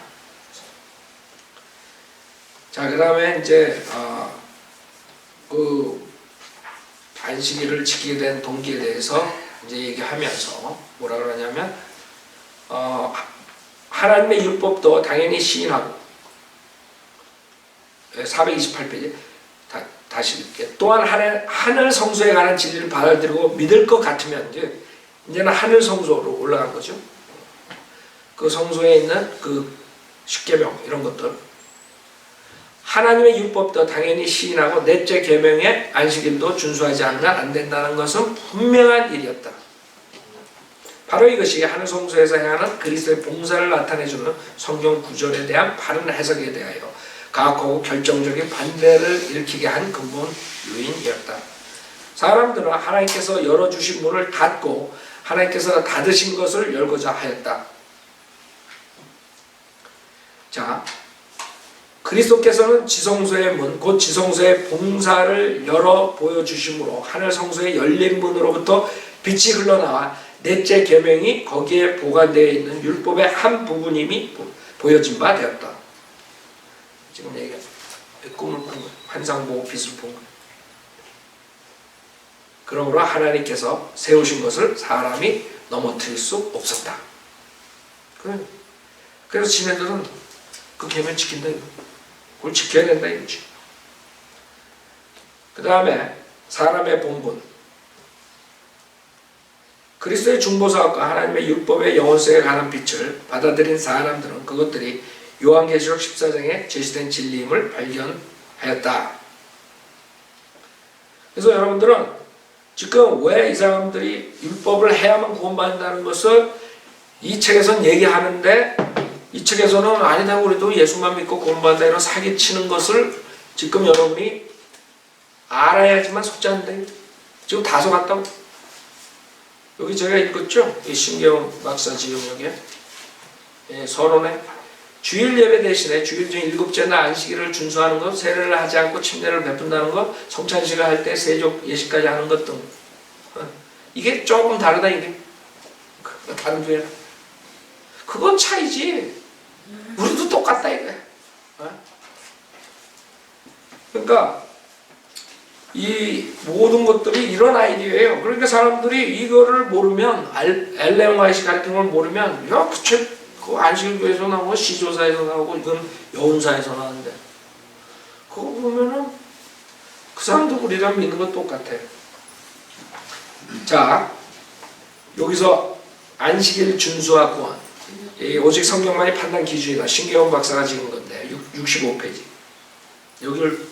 자, 그 다음에 이제 그 안식일을 지키게 된 동기에 대해서 이제 얘기하면서 뭐라 그러냐면 하나님의 율법도 당연히 시인하고 428페이지 다시 읽게. 또한 하늘 성소에 관한 진리를 받아들이고 믿을 것 같으면 이제는 하늘 성소로 올라간 거죠. 그 성소에 있는 그 십계명 이런 것들 하나님의 율법도 당연히 시인하고 넷째 계명의 안식일도 준수하지 않으면 안 된다는 것은 분명한 일이었다. 바로 이것이 하늘 성소에서 행하는 그리스도의 봉사를 나타내주는 성경 구절에 대한 바른 해석에 대하여 가혹하고 결정적인 반대를 일으키게 한 근본 요인이었다. 사람들은 하나님께서 열어주신 문을 닫고 하나님께서 닫으신 것을 열고자 하였다. 자, 그리스도께서는 지성소의 문, 곧 지성소의 봉사를 열어 보여주심으로 하늘 성소의 열린 문으로부터 빛이 흘러나와 넷째 계명이 거기에 보관되어 있는 율법의 한 부분임이 보여진 바 되었다. 지금 얘기가 꿈을 꾼 거예요. 환상 보고 빛을 본 거예요. 그러므로 하나님께서 세우신 것을 사람이 넘어뜨릴 수 없었다. 그래서 지네들은 그 계명 지킨다 이거. 그걸 지켜야 된다 이거지. 그 다음에 사람의 본분. 그리스도의 중보사역과 하나님의 율법의 영원성에 관한 빛을 받아들인 사람들은 그것들이 요한계시록 14장에 제시된 진리임을 발견하였다. 그래서 여러분들은 지금 왜 이 사람들이 율법을 해야만 구원받는다는 것을 이 책에서는 얘기하는데 이 책에서는 아니다 우리도 예수만 믿고 구원받는다 이런 사기치는 것을 지금 여러분이 알아야지만 속지 않는다. 지금 다 속았다고. 여기 제가 읽었죠? 이 신계원 박사 지금 여기 서론에 주일 예배 대신에 주일 중 7째 날 안식일을 준수하는 것, 세례를 하지 않고 침례를 베푼다는 것, 성찬식을 할 때 세족 예식까지 하는 것 등 이게 조금 다르다 이게 다른 주에 그건 차이지 우리도 똑같다 이거야. 그러니까 이 모든 것들이 이런 아이디어예요. 그러니까 사람들이 이거를 모르면 엘렌 화이트 가르치는 걸 모르면 야 그 안식일교에서 나오고 시조사에서 나오고 이건 여운사에서 나오는데 그거 보면은 그 사람도 우리랑 믿는 건 똑같아요. 자 여기서 안식일 준수와 구원 오직 성경만이 판단 기준이다. 신계원 박사가 찍은 건데 65페이지 여기를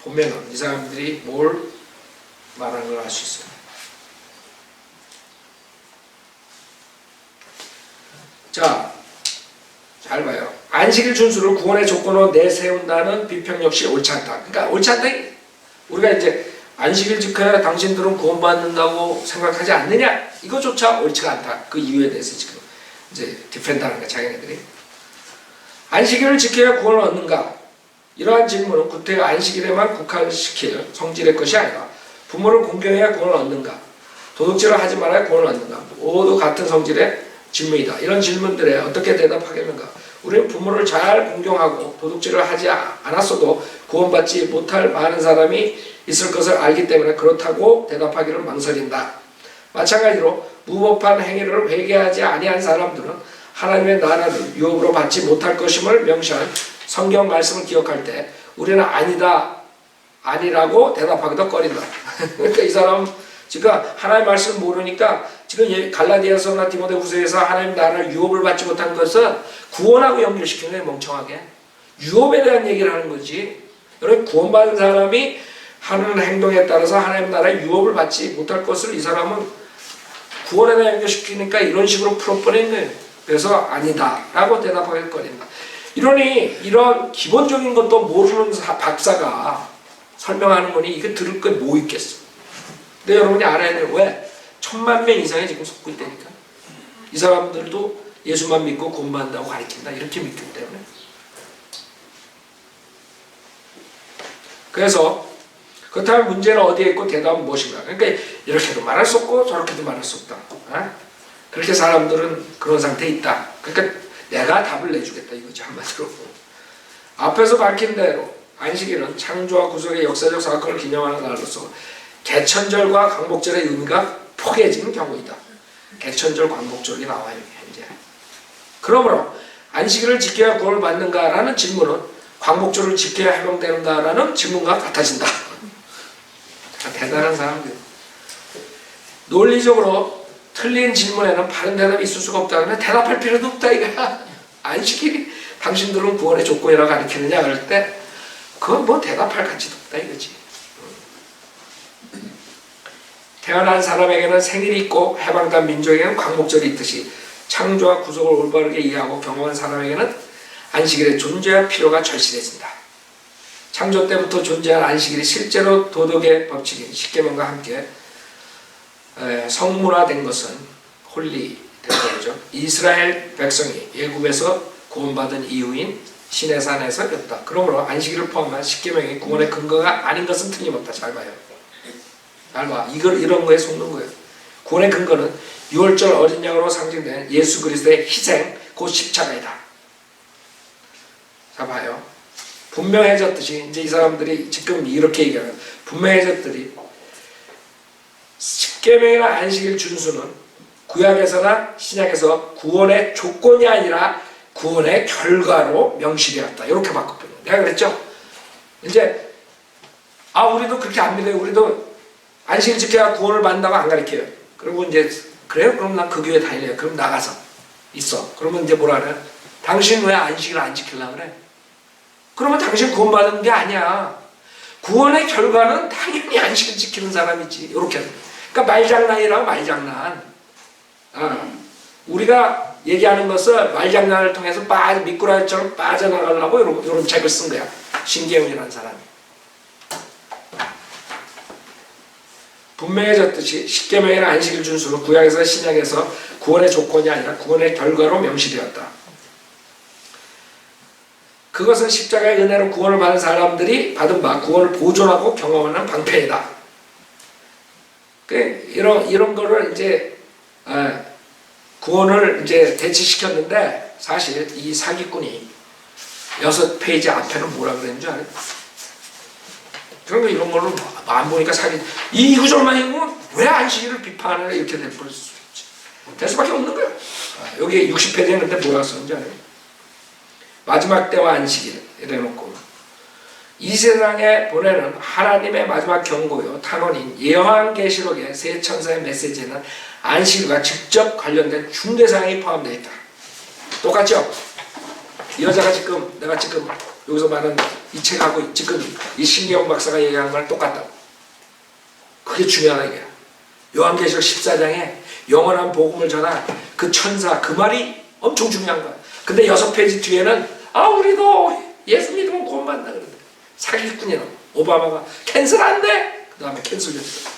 보면은 이 사람들이 뭘 말하는 걸 알 수 있어요. 자, 잘 봐요. 안식일 준수를 구원의 조건으로 내세운다는 비평 역시 옳지 않다. 그러니까 옳지 않다. 우리가 이제 안식일 지켜야 당신들은 구원받는다고 생각하지 않느냐? 이거조차 옳지가 않다. 그 이유에 대해서 지금 이제 디펜드하는 거야, 자기네들이. 안식일을 지켜야 구원을 얻는가? 이러한 질문은 구태 안식일에만 국한시킬 성질의 것이 아니라 부모를 공경해야 구원을 얻는가? 도둑질을 하지 말아야 구원을 얻는가? 모두 같은 성질의 질문이다. 이런 질문들에 어떻게 대답하겠는가? 우리는 부모를 잘 공경하고 도둑질을 하지 않았어도 구원받지 못할 많은 사람이 있을 것을 알기 때문에 그렇다고 대답하기를 망설인다. 마찬가지로 무법한 행위를 회개하지 아니한 사람들은 하나님의 나라를 유업으로 받지 못할 것임을 명시한 성경 말씀을 기억할 때 우리는 아니다, 아니라고 대답하기도 꺼린다. 그러니까 이 사람은 지금 하나님의 말씀을 모르니까 지금 갈라디아서나 디모데후서에서 하나님 나라를 유업을 받지 못한 것은 구원하고 연결시키는 거예요. 멍청하게. 유업에 대한 얘기를 하는 거지. 여러분 구원받은 사람이 하는 행동에 따라서 하나님 나라의 유업을 받지 못할 것을 이 사람은 구원에 대한 연결시키니까 이런 식으로 풀어버린 거예요. 그래서 아니다 라고 대답하길 꺼린다. 이러니 이런 기본적인 것도 모르는 박사가 설명하는 거니 이거 들을 거 뭐 있겠어. 근데 여러분이 알아야 돼요. 왜? 1000만 명 이상이 지금 속고 있다니까. 이 사람들도 예수만 믿고 구원받는다고 가르친다. 이렇게 믿기 때문에. 그래서 그렇다면 문제는 어디에 있고 대답은 무엇인가. 그러니까 이렇게도 말할 수 없고 저렇게도 말할 수 없다. 그렇게 사람들은 그런 상태에 있다. 그러니까 내가 답을 내주겠다 이거지 한마디로. 앞에서 밝힌 대로 안식일은 창조와 구속의 역사적 사건을 기념하는 날로서 개천절과 광복절의 의미가 포개진 경우이다. 개천절, 광복절이 나와요 현재. 그러므로 안식일을 지켜야 구원을 받는가라는 질문은 광복절을 지켜야 해방되는가라는 질문과 같아진다. 대단한 사람들. 논리적으로 틀린 질문에는 바른 대답이 있을 수가 없다는데 대답할 필요도 없다 이거야. 안식일이 당신들은 구원의 조건이라고 가르치느냐 그럴 때 그건 뭐 대답할 가치도 없다 이거지. 태어난 사람에게는 생일이 있고 해방된 민족에게는 광복절이 있듯이 창조와 구속을 올바르게 이해하고 경험한 사람에게는 안식일의 존재와 필요가 절실해진다. 창조 때부터 존재한 안식일이 실제로 도덕의 법칙인 십계명과 함께 성문화된 것은 홀리된 거죠. 이스라엘 백성이 애굽에서 구원받은 이후인 시내산에서였다. 그러므로 안식일을 포함한 십계명이 구원의 근거가 아닌 것은 틀림없다. 잘 봐요. 잘 봐. 이런 거에 속는 거예요. 구원의 근거는 유월절 어린 양으로 상징된 예수 그리스도의 희생, 곧 십자가이다. 자 봐요. 분명해졌듯이 이제 이 사람들이 지금 이렇게 얘기하는 분명해졌더니 십계명이나 안식일 준수는 구약에서나 신약에서 구원의 조건이 아니라 구원의 결과로 명시되었다. 이렇게 바꿨거든요. 내가 그랬죠? 이제 우리도 그렇게 안 믿어요. 우리도 안식일 지켜야 구원을 받는다고 안 가르쳐요. 그리고 이제 그래요? 그럼 난 그 교회 다닐래요. 그럼 나가서 있어. 그러면 이제 뭐라 그래? 당신 왜 안식일 안 지키려고 그래? 그러면 당신 구원받은 게 아니야. 구원의 결과는 당연히 안식일 지키는 사람이지. 이렇게. 그러니까 말장난이라고 말장난. 우리가 얘기하는 것을 말장난을 통해서 미꾸라지처럼 빠져나가려고 이런 책을 쓴 거야. 신계훈이라는 사람이. 분명해졌듯이 십계명이나 안식일 준수는 구약에서 신약에서 구원의 조건이 아니라 구원의 결과로 명시되었다. 그것은 십자가의 은혜로 구원을 받은 사람들이 받은 바 구원을 보존하고 경험하는 방편이다. 이런 거를 이제 구원을 이제 대치시켰는데 사실 이 사기꾼이 6페이지 앞에는 뭐라 그랬는지 알아요? 그런 거 이런 거를 안 보니까 이 구절만 읽으면 왜 안식일을 비판하냐 이렇게 될 수 있지. 될 수밖에 없는 거야. 여기 60페이지에 있는데 뭐라 썼는지 알아요? 마지막 때와 안식일 이래놓고 이 세상에 보내는 하나님의 마지막 경고요 탄원인 요한계시록의 세 천사의 메시지에는 안식일과 직접 관련된 중대사항이 포함되어 있다. 똑같죠? 이 여자가 내가 지금 여기서 말하는 이 책하고 지금 이 신기영 박사가 얘기하는 거랑 똑같다고. 그게 중요하다 이게. 요한계시록 14장에 영원한 복음을 전한 그 천사 그 말이 엄청 중요한 거야. 근데 6페이지 뒤에는 우리도 예수 믿으면 구원받는다 그러는데 사기꾼이라고. 오바마가 캔슬 안 돼. 그 다음에 캔슬됐어.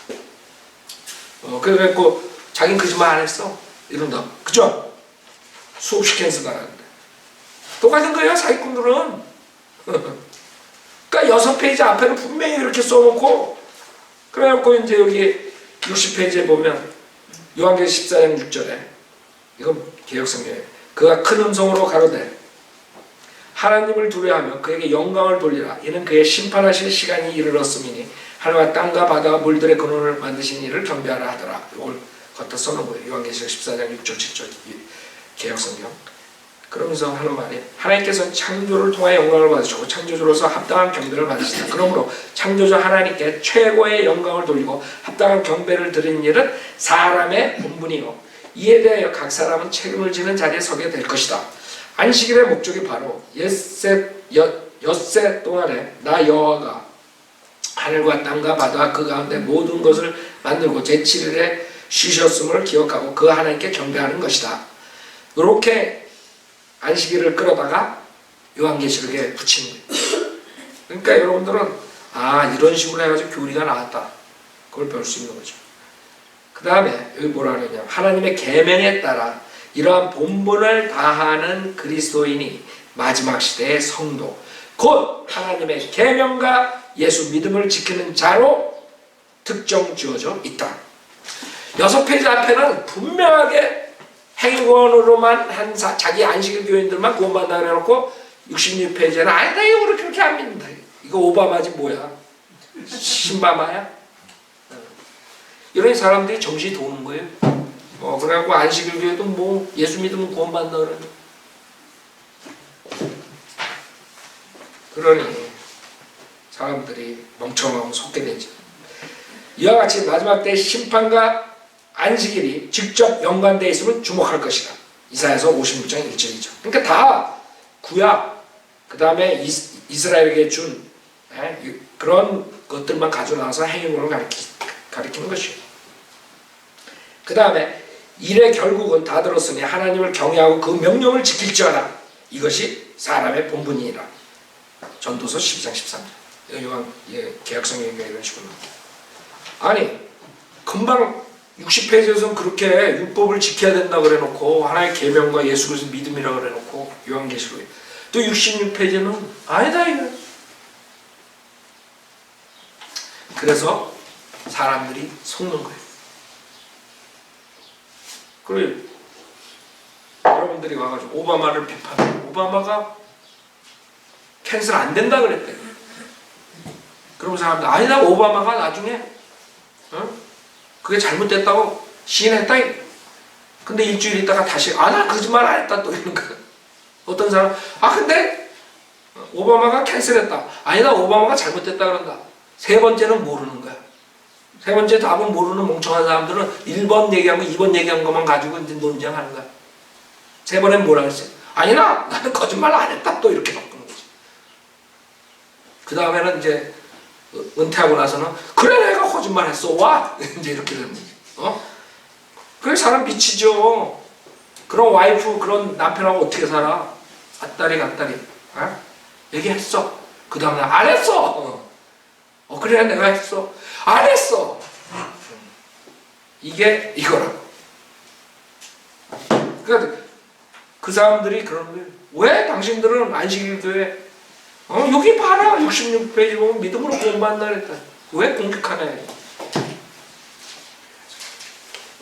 그래갖고 자기는 거짓말 안 했어. 이런다. 그죠? 수없이 캔슬 당하는데. 똑같은 거예요 사기꾼들은. 그러니까 6페이지 앞에는 분명히 이렇게 써놓고 그래갖고 이제 여기 60페이지에 보면 요한계시록 14장 6절에 이건 개역성경이에요. 그가 큰 음성으로 가로되 하나님을 두려워하며 그에게 영광을 돌리라. 이는 그의 심판하실 시간이 이르렀음이니 하늘과 땅과 바다와 물들의 근원을 만드신 이를 경배하라 하더라. 이걸 갖다 써놓은 거예요. 요한계시록 14장 6절 7절 개역성경. 그러면서 하는 말이 하나님께서는 창조를 통하여 영광을 받으시고 창조주로서 합당한 경배를 받으시다. 그러므로 창조주 하나님께 최고의 영광을 돌리고 합당한 경배를 드리는 일은 사람의 본분이요 이에 대하여 각 사람은 책임을 지는 자리에 서게 될 것이다. 안식일의 목적이 바로 엿새 동안에 나 여호와가 하늘과 땅과 바다와 그 가운데 모든 것을 만들고 제7일에 쉬셨음을 기억하고 그 하나님께 경배하는 것이다. 이렇게 안식일을 끌어다가 요한계시록에 붙인 거예요. 그러니까 여러분들은 이런 식으로 해가지고 교리가 나왔다. 그걸 배울 수 있는 거죠. 그 다음에 여기 뭐라 그러냐면 하나님의 계명에 따라 이러한 본분을 다하는 그리스도인이 마지막 시대의 성도 곧 하나님의 계명과 예수 믿음을 지키는 자로 특정 지어져 있다. 6페이지 앞에는 분명하게 행원으로만 한 자기 안식일 교인들만 구원받는다 그래놓고 66페이지에는 아니다 이거 그렇게 안 믿는다. 이거 오바마지 뭐야? 신바마야? 이런 사람들이 정신이 도는 거예요. 그래갖고 안식일 교회도 뭐 예수 믿으면 구원받는다 그러는 그러니 사람들이 멍청하고 속게 되죠. 이와 같이 마지막 때의 심판과 안식일이 직접 연관되어 있음을 주목할 것이다. 이사야서 56장 1절이죠. 그러니까 다 구약, 그 다음에 이스라엘에게 준 그런 것들만 가지고 나와서 행위물을 가리키는 것이에요. 그 다음에 일의 결국은 다 들었으니 하나님을 경외하고 그 명령을 지킬지어다. 이것이 사람의 본분이니라. 전도서 12장 13절. 요한 개혁성경에 이런 식으로. 아니 금방 60페이지에서는 그렇게 율법을 지켜야 된다 그래놓고 하나의 계명과 예수 그리스도 믿음이라 그래놓고 요한계시록에 또 66페이지는 아니다 이거. 그래서 사람들이 속는 거예요. 그리고 여러분들이 와가지고 오바마를 비판해. 오바마가 캔슬 안 된다 그랬대. 그럼 사람들 아니다 오바마가 나중에 그게 잘못됐다고 시인했다. 근데 일주일 있다가 다시 나 거짓말 안 했다 또 이러는 거야. 어떤 사람 근데 오바마가 캔슬했다. 아니다 오바마가 잘못됐다 그런다. 세 번째는 모르는 거야. 세 번째 답은 모르는 멍청한 사람들은 1번 얘기한 거 2번 얘기한 것만 가지고 이제 논쟁하는 거야. 세 번엔 뭐라 그랬어요? 아니다 나는 거짓말 안 했다 또 이렇게 바꾸는 거지. 그 다음에는 이제 은퇴하고 나서는 그래 내가 거짓말 했어 와 이제 이렇게 되는 거지. 그래 사람 미치죠. 그런 와이프 그런 남편하고 어떻게 살아? 앗다리 갓다리 얘기했어. 그 다음에 안 했어. 그래 내가 했어. 안 했어. 이게 이거라고. 그러니까 그 사람들이 그런 거예요. 왜 당신들은 안식일교회 여기 봐라 66페이지 보면 믿음으로 구원받는다 그랬다. 왜 공격하냐.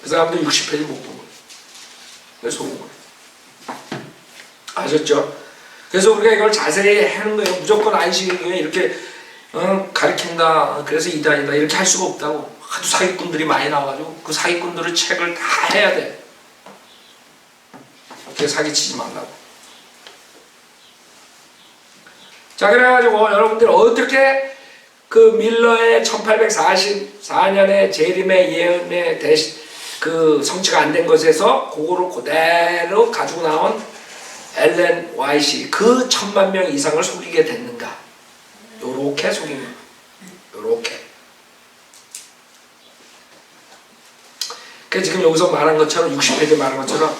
그 사람들 60페이지 못 본 거예요. 왜 속은 거예요. 아셨죠? 그래서 우리가 이걸 자세히 하는 거예요. 무조건 안식일교회 이렇게 가르친다 그래서 이단이다 이렇게 할 수가 없다고. 하도 사기꾼들이 많이 나와가지고 그 사기꾼들의 책을 다 해야 돼. 그렇게 사기치지 말라고. 자 그래가지고 여러분들 어떻게 그 밀러의 1844년에 재림의 예언의 그 성취가 안 된 것에서 그거를 그대로 가지고 나온 엘렌 와이시 그 1000만 명 이상을 속이게 됐는가. 요렇게 속인 거예요. 요렇게. 그 지금 여기서 말한 것처럼 60페이지에 말한 것처럼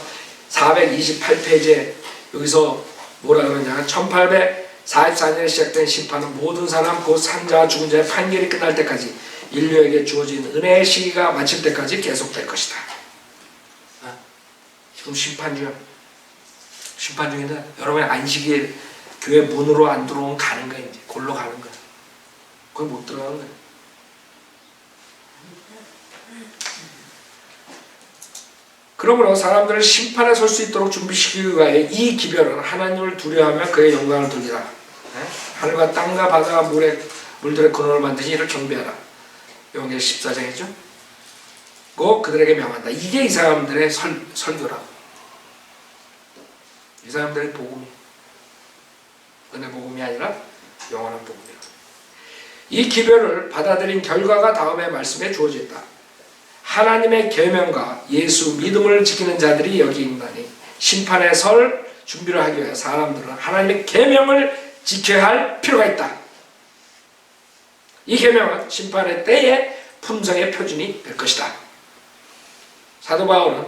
428페이지에 여기서 뭐라 그러냐면 1844년에 시작된 심판은 모든 사람 곧 산자와 죽은 자의 판결이 끝날 때까지 인류에게 주어진 은혜의 시기가 마칠 때까지 계속될 것이다. 지금 심판 중인데 여러분의 안식일 교회 문으로 안 들어오면 가는 거야. 이제 골로 가는 거야. 거기 못 들어가는 거야. 그러므로 사람들을 심판에 설 수 있도록 준비시키기 위하여 이 기별은 하나님을 두려워하며 그의 영광을 돌리라. 하늘과 땅과 바다와 물들의 근원을 만드신 이를 경배하라. 요한계시록 14장이죠. 꼭 그들에게 명한다. 이게 이 사람들의 설교라고. 이 사람들의 복음이 은혜 복음이 아니라 영원한 복음이라. 이 기별을 받아들인 결과가 다음의 말씀에 주어졌다. 하나님의 계명과 예수 믿음을 지키는 자들이 여기 있나니 심판에 설 준비를 하기 위해 사람들은 하나님의 계명을 지켜야 할 필요가 있다. 이 계명은 심판의 때의 품성의 표준이 될 것이다. 사도 바울은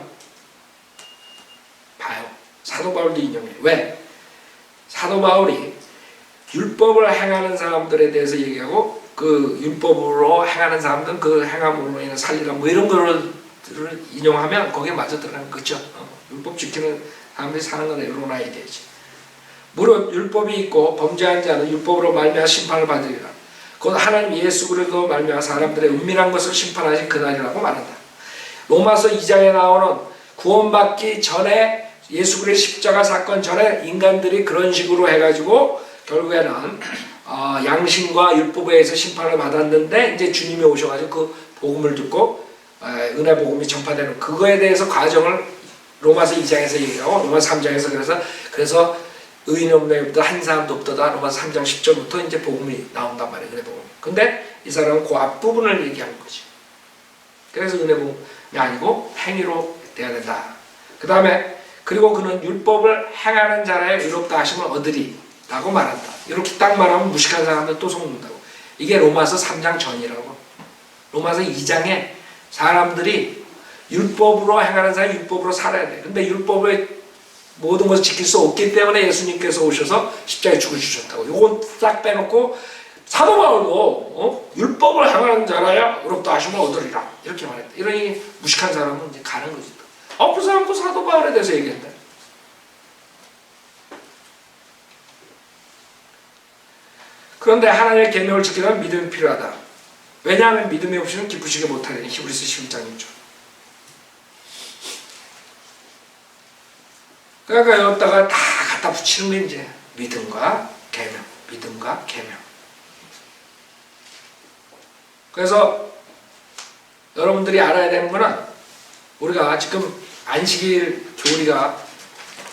봐요. 사도 바울도 인용해요. 왜? 사도 바울이 율법을 행하는 사람들에 대해서 얘기하고 그 율법으로 행하는 사람들은 그 행함으로 인해 살리라 뭐 이런 거를 인용하면 거기에 맞아 들어가는 거죠. 율법 지키는 사람들이 사는 건 이론화해야 되지. 무릇 율법이 있고 범죄한 자는 율법으로 말미암아 심판을 받으리라. 곧 하나님 예수 그리스도로 말미암아 사람들의 은밀한 것을 심판하신 그날이라고 말한다. 로마서 2장에 나오는 구원받기 전에 예수 그리스도 십자가 사건 전에 인간들이 그런 식으로 해가지고 결국에는 양심과 율법에 의해서 심판을 받았는데 이제 주님이 오셔가지고 그 복음을 듣고 은혜 복음이 전파되는 그거에 대해서 과정을 로마서 2장에서 얘기하고 로마서 3장에서 그래서 의인 없는 자보다 한 사람도 없도다. 로마서 3장 10절부터 이제 복음이 나온단 말이에요. 은혜 복음. 근데 이 사람은 그 앞부분을 얘기하는 거지. 그래서 은혜 복음이 아니고 행위로 돼야 된다. 그 다음에 그리고 그는 율법을 행하는 자라야 의롭다 하심을 얻으리 라고 말한다. 이렇게 딱 말하면 무식한 사람들 또 속는다고. 이게 로마서 3장 전이라고. 로마서 2장에 사람들이 율법으로 행하는 사람이 율법으로 살아야 돼. 근데 율법의 모든 것을 지킬 수 없기 때문에 예수님께서 오셔서 십자가에 죽으셨다고. 요건 싹 빼놓고 사도 바울도 율법을 행하는 자라야 의롭다 하심을 얻으리라 이렇게 말했다. 이러니 무식한 사람은 이제 가는 거지. 그 사람도 사도 바울에 대해서 얘기했다. 그런데 하나님의 계명을 지키려면 믿음이 필요하다. 왜냐하면 믿음이 없이는 기쁘시게 못하리니 히브리서 11장 6절. 그러니까 여기다가 다 갖다 붙이는 게 이제 믿음과 계명, 믿음과 계명. 그래서 여러분들이 알아야 되는 거는 우리가 지금 안식일 교리가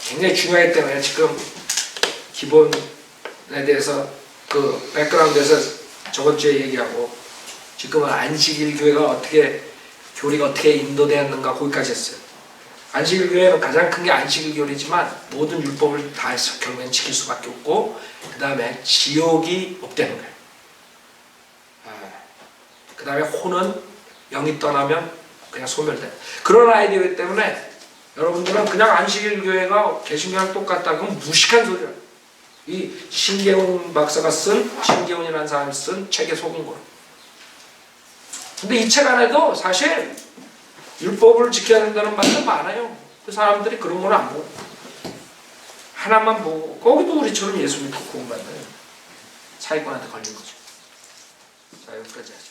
굉장히 중요하기 때문에 지금 기본에 대해서 그 백그라운드에서 저번 주에 얘기하고 지금은 안식일 교회가 교리가 어떻게 인도되었는가 거기까지 했어요. 안식일 교회는 가장 큰 게 안식일 교리지만 모든 율법을 다 해서 결국엔 지킬 수밖에 없고 그 다음에 지옥이 없다는 거예요. 그 다음에 혼은 영이 떠나면 그냥 소멸돼. 그런 아이디어 때문에 여러분들은 그냥 안식일 교회가 개신교랑 똑같다 그러면 무식한 소리야. 이 신계훈 박사가 신계훈이라는 사람이 쓴 책에 속은 거예요. 근데 이 책 안에도 사실 율법을 지켜야 된다는 말도 많아요. 그 사람들이 그런 걸 안 보고 하나만 보고 거기도 우리처럼 예수 믿고 구원받는 차이권한테 걸린 거죠. 자, 여기까지 하죠.